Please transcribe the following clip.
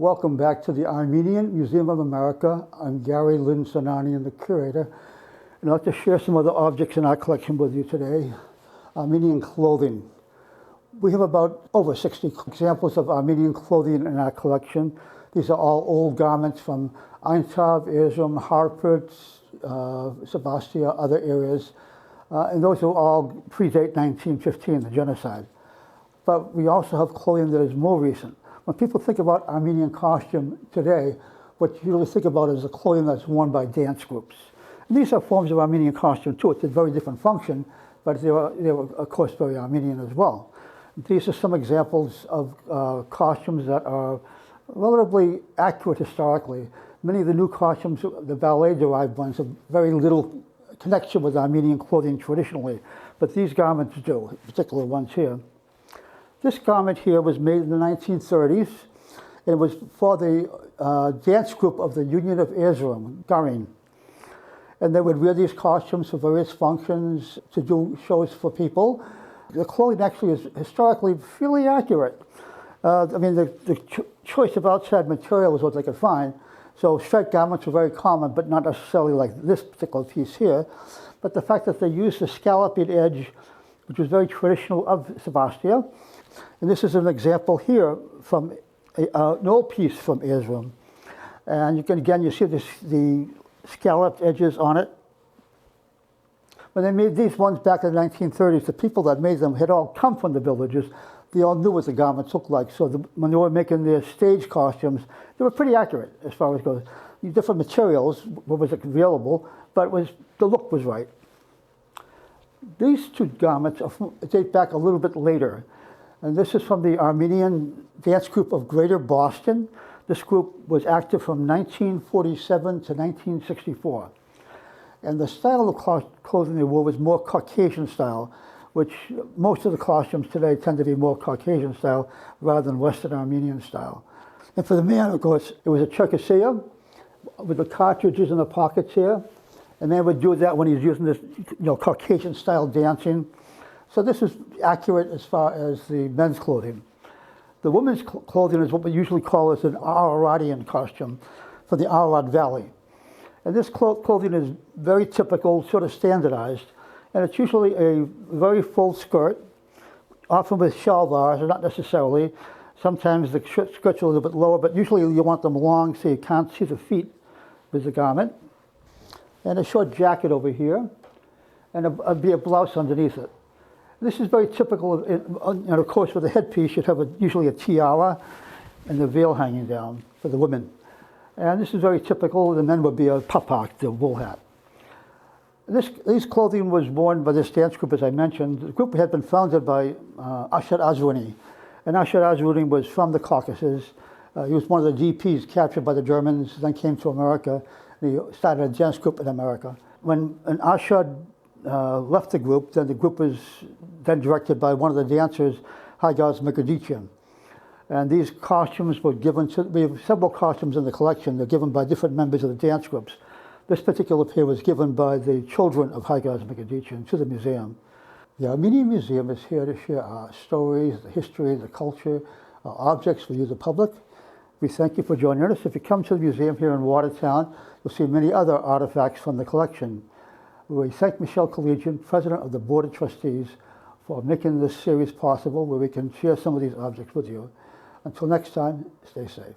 welcome back to the Armenian Museum of America. I'm Gary Lynn Sananian, the curator, and I'd like to share some other objects in our collection with you today. Armenian clothing. We have about over 60 examples of Armenian clothing in our collection. These are all old garments from Aintab, Erzurum, Harput, Sebastia, other areas, and those will all predate 1915, the genocide. But we also have clothing that is more recent. When people think about Armenian costume today, what you really think about is the clothing that's worn by dance groups. And these are forms of Armenian costume too. It's a very different function, but they were of course very Armenian as well. These are some examples of costumes that are relatively accurate historically. Many of the new costumes, the ballet-derived ones, have very little connection with Armenian clothing traditionally, but these garments do, particular ones here. This garment here was made in the 1930s, and it was for the dance group of the Union of Erzurum, Garin. And they would wear these costumes for various functions, to do shows for people. The clothing actually is historically fairly accurate. The choice of outside material was what they could find. So striped garments were very common, but not necessarily like this particular piece here. But the fact that they used the scalloped edge, which was very traditional of Sebastia. And this is an example here from an old piece from Erzurum. And you can, again, you see the scalloped edges on it. When they made these ones back in the 1930s, the people that made them had all come from the villages. They all knew what the garments looked like. So when they were making their stage costumes, they were pretty accurate as far as goes. Different materials, what was available, but the look was right. These two garments date back a little bit later. And this is from the Armenian dance group of Greater Boston. This group was active from 1947 to 1964. And the style of clothing they wore was more Caucasian style, which most of the costumes today tend to be more Caucasian style rather than Western Armenian style. And for the man, of course, it was a Cherkessia with the cartridges in the pockets here. And they would do that when he's using this, Caucasian style dancing. So this is accurate as far as the men's clothing. The women's clothing is what we usually call as an Araratian costume for the Ararat Valley. And this clothing is very typical, sort of standardized. And it's usually a very full skirt, often with shalvars, or not necessarily. Sometimes the skirts are a little bit lower, but usually you want them long so you can't see the feet with the garment. And a short jacket over here, and a blouse underneath it. This is very typical, and of course with the headpiece you'd have usually a tiara and the veil hanging down for the women. And this is very typical. The men would be a papak, the wool hat. This clothing was worn by this dance group, as I mentioned. The group had been founded by Ashar Azruni. And Ashar Azruni was from the Caucasus. He was one of the DPs captured by the Germans, then came to America. And he started a dance group in America. When Ashar left the group, then the group was then directed by one of the dancers, Haigaz Megadician. And these costumes were given to, we have several costumes in the collection. They're given by different members of the dance groups. This particular pair was given by the children of Haigaz Megadician to the museum. The Armenian Museum is here to share our stories, the history, the culture, our objects for you, the public. We thank you for joining us. If you come to the museum here in Watertown, you'll see many other artifacts from the collection. We thank Michelle Collegian, President of the Board of Trustees, for making this series possible where we can share some of these objects with you. Until next time, stay safe.